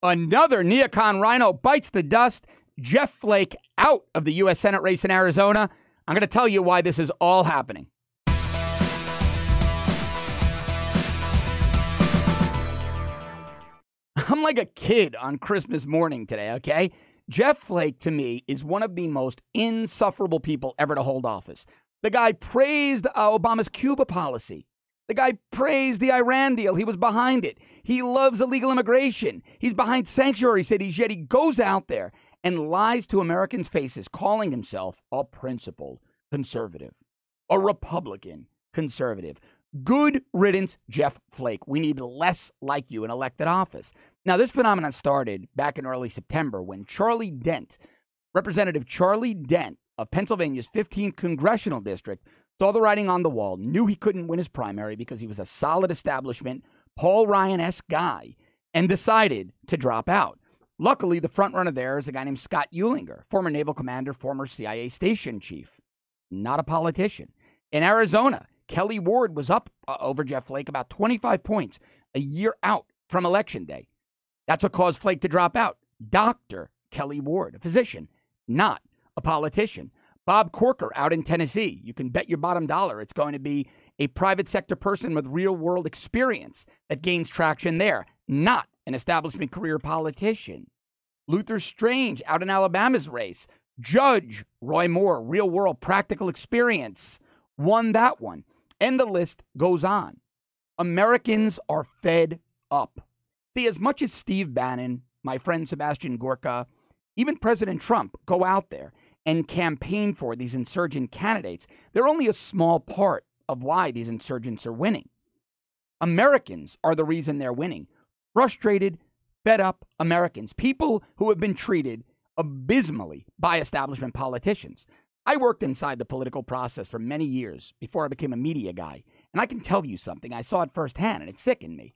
Another Neo-Con rhino bites the dust. Jeff Flake out of the U.S. Senate race in Arizona. I'm going to tell you why this is all happening. I'm like a kid on Christmas morning today, okay? Jeff Flake, to me, is one of the most insufferable people ever to hold office. The guy praised Obama's Cuba policy. The guy praised the Iran deal. He was behind it. He loves illegal immigration. He's behind sanctuary cities, yet he goes out there and lies to Americans' faces, calling himself a principled conservative, a Republican conservative. Good riddance, Jeff Flake. We need less like you in elected office. Now, this phenomenon started back in early September when Charlie Dent, Representative Charlie Dent of Pennsylvania's 15th congressional district, saw the writing on the wall, knew he couldn't win his primary because he was a solid establishment, Paul Ryan-esque guy, and decided to drop out. Luckily, the front runner there is a guy named Scott Eulinger, former naval commander, former CIA station chief, not a politician. In Arizona, Kelly Ward was up over Jeff Flake about 25 points a year out from Election Day. That's what caused Flake to drop out. Dr. Kelly Ward, a physician, not a politician. Bob Corker out in Tennessee. You can bet your bottom dollar it's going to be a private sector person with real-world experience that gains traction there, not an establishment career politician. Luther Strange out in Alabama's race. Judge Roy Moore, real-world practical experience, won that one. And the list goes on. Americans are fed up. See, as much as Steve Bannon, my friend Sebastian Gorka, even President Trump go out there and campaign for these insurgent candidates, they're only a small part of why these insurgents are winning. Americans are the reason they're winning. Frustrated, fed up Americans, people who have been treated abysmally by establishment politicians. I worked inside the political process for many years before I became a media guy, and I can tell you something. I saw it firsthand, and it sickened me.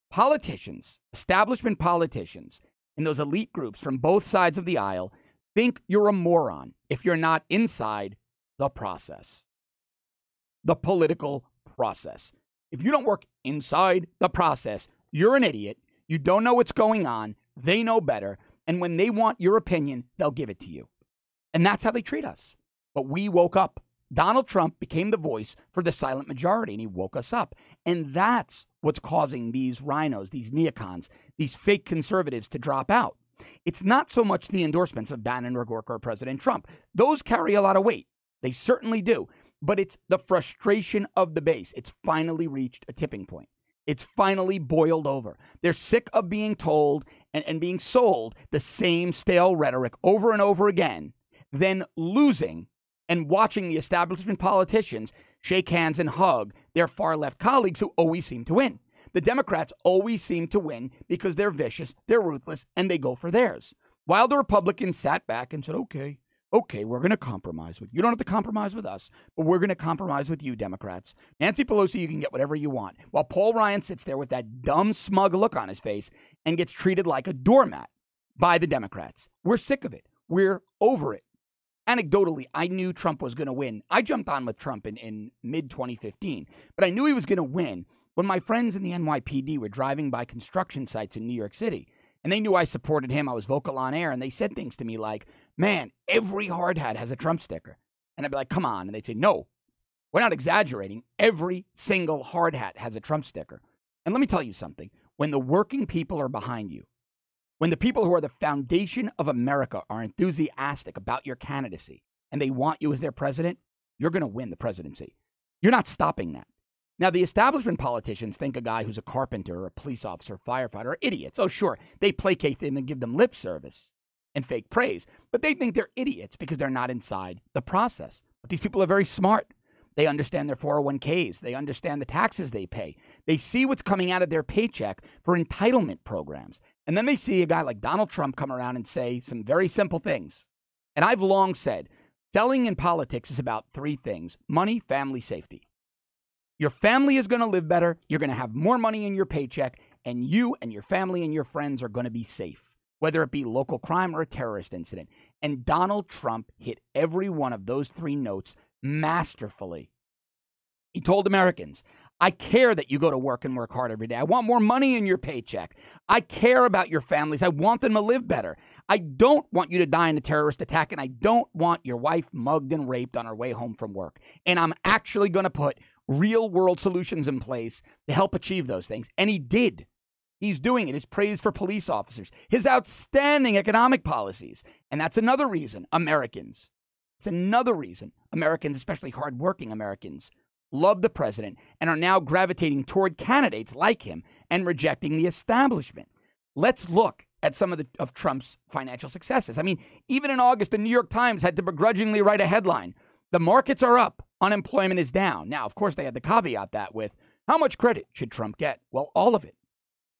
Politicians, establishment politicians, in those elite groups from both sides of the aisle think you're a moron if you're not inside the process, the political process. If you don't work inside the process, you're an idiot. You don't know what's going on. They know better. And when they want your opinion, they'll give it to you. And that's how they treat us. But we woke up. Donald Trump became the voice for the silent majority, and he woke us up. And that's what's causing these rhinos, these Neo-Cons, these fake conservatives to drop out. It's not so much the endorsements of Bannon or Gorka or President Trump. Those carry a lot of weight. They certainly do. But it's the frustration of the base. It's finally reached a tipping point. It's finally boiled over. They're sick of being told and being sold the same stale rhetoric over and over again, then losing and watching the establishment politicians shake hands and hug their far-left colleagues who always seem to win. The Democrats always seem to win because they're vicious, they're ruthless, and they go for theirs. While the Republicans sat back and said, okay, we're going to compromise with you. You don't have to compromise with us, but we're going to compromise with you, Democrats. Nancy Pelosi, you can get whatever you want. While Paul Ryan sits there with that dumb, smug look on his face and gets treated like a doormat by the Democrats. We're sick of it. We're over it. Anecdotally, I knew Trump was going to win. I jumped on with Trump in mid-2015, but I knew he was going to win when my friends in the NYPD were driving by construction sites in New York City, and they knew I supported him. I was vocal on air, and they said things to me like, man, every hard hat has a Trump sticker. And I'd be like, come on. And they'd say, no, we're not exaggerating. Every single hard hat has a Trump sticker. And let me tell you something. When the working people are behind you, when the people who are the foundation of America are enthusiastic about your candidacy and they want you as their president, you're going to win the presidency. You're not stopping that. Now, the establishment politicians think a guy who's a carpenter or a police officer, firefighter are idiots. Oh, sure, they placate them and give them lip service and fake praise, but they think they're idiots because they're not inside the process. But these people are very smart. They understand their 401ks. They understand the taxes they pay. They see what's coming out of their paycheck for entitlement programs. And then they see a guy like Donald Trump come around and say some very simple things. And I've long said, selling in politics is about three things: money, family, safety. Your family is going to live better. You're going to have more money in your paycheck, and you and your family and your friends are going to be safe, whether it be local crime or a terrorist incident. And Donald Trump hit every one of those three notes masterfully. He told Americans, I care that you go to work and work hard every day. I want more money in your paycheck. I care about your families. I want them to live better. I don't want you to die in a terrorist attack, and I don't want your wife mugged and raped on her way home from work. And I'm actually going to put real-world solutions in place to help achieve those things. And he did. He's doing it. His praise for police officers, his outstanding economic policies. And that's another reason Americans, especially hardworking Americans, love the president and are now gravitating toward candidates like him and rejecting the establishment. Let's look at some of Trump's financial successes. I mean, even in August, the New York Times had to begrudgingly write a headline: "The markets are up, unemployment is down." Now, of course, they had to caveat that with, how much credit should Trump get? Well, all of it.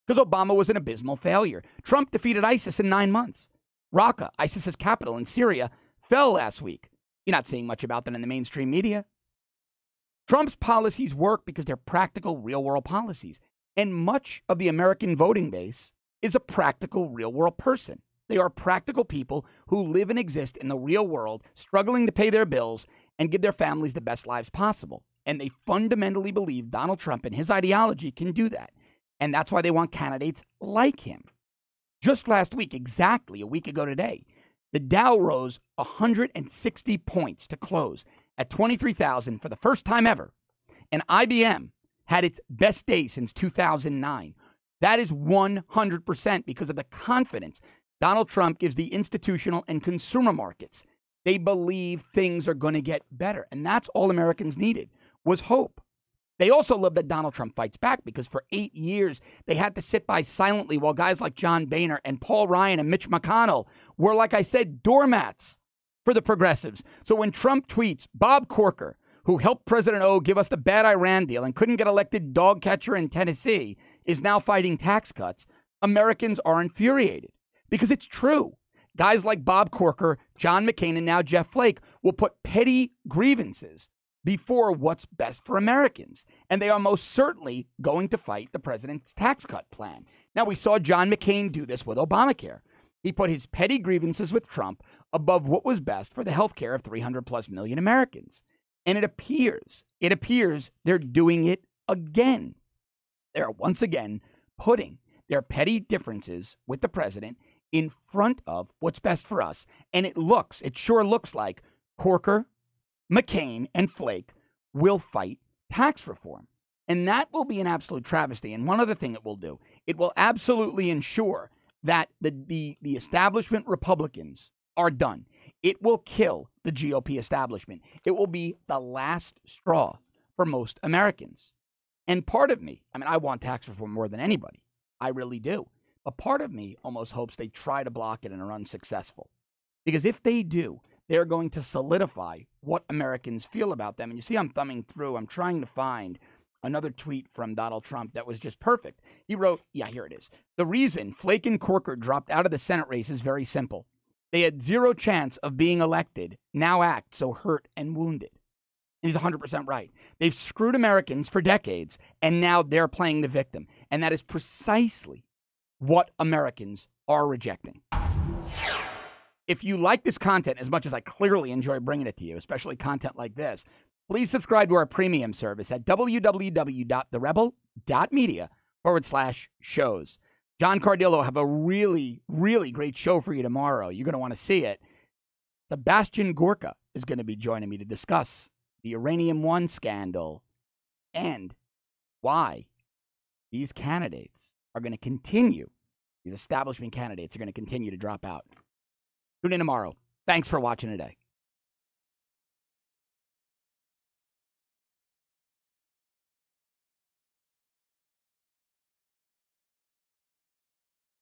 Because Obama was an abysmal failure. Trump defeated ISIS in 9 months. Raqqa, ISIS's capital in Syria, fell last week. You're not seeing much about that in the mainstream media. Trump's policies work because they're practical, real-world policies. And much of the American voting base is a practical, real-world person. They are practical people who live and exist in the real world, struggling to pay their bills and give their families the best lives possible. And they fundamentally believe Donald Trump and his ideology can do that. And that's why they want candidates like him. Just last week, exactly a week ago today, the Dow rose 160 points to close at 23,000 for the first time ever. And IBM had its best day since 2009. That is 100% because of the confidence Donald Trump gives the institutional and consumer markets. They believe things are going to get better. And that's all Americans needed, was hope. They also love that Donald Trump fights back because for 8 years, they had to sit by silently while guys like John Boehner and Paul Ryan and Mitch McConnell were, like I said, doormats for the progressives. So when Trump tweets, Bob Corker, who helped President O give us the bad Iran deal and couldn't get elected dog catcher in Tennessee, is now fighting tax cuts, Americans are infuriated because it's true. Guys like Bob Corker, John McCain, and now Jeff Flake will put petty grievances before what's best for Americans. And they are most certainly going to fight the president's tax cut plan. Now, we saw John McCain do this with Obamacare. He put his petty grievances with Trump above what was best for the health care of 300 plus million Americans. And it appears they're doing it again. They're once again putting their petty differences with the president in front of what's best for us. And it sure looks like Corker, McCain, and Flake will fight tax reform. And that will be an absolute travesty. And one other thing it will do, it will absolutely ensure that the establishment Republicans are done. It will kill the GOP establishment. It will be the last straw for most Americans. And part of me, I want tax reform more than anybody. I really do. But part of me almost hopes they try to block it and are unsuccessful. Because if they do, they're going to solidify what Americans feel about them. And you see, I'm thumbing through. I'm trying to find another tweet from Donald Trump that was just perfect. He wrote, here it is. The reason Flake and Corker dropped out of the Senate race is very simple. They had zero chance of being elected, now act so hurt and wounded. And he's 100% right. They've screwed Americans for decades, and now they're playing the victim. And that is precisely what Americans are rejecting. If you like this content as much as I clearly enjoy bringing it to you, especially content like this, please subscribe to our premium service at www.therebel.media/shows. John Cardillo will have a really, really great show for you tomorrow. You're going to want to see it. Sebastian Gorka is going to be joining me to discuss the Uranium One scandal and why these candidates are going to continue, these establishment candidates are going to continue to drop out. Tune in tomorrow. Thanks for watching today.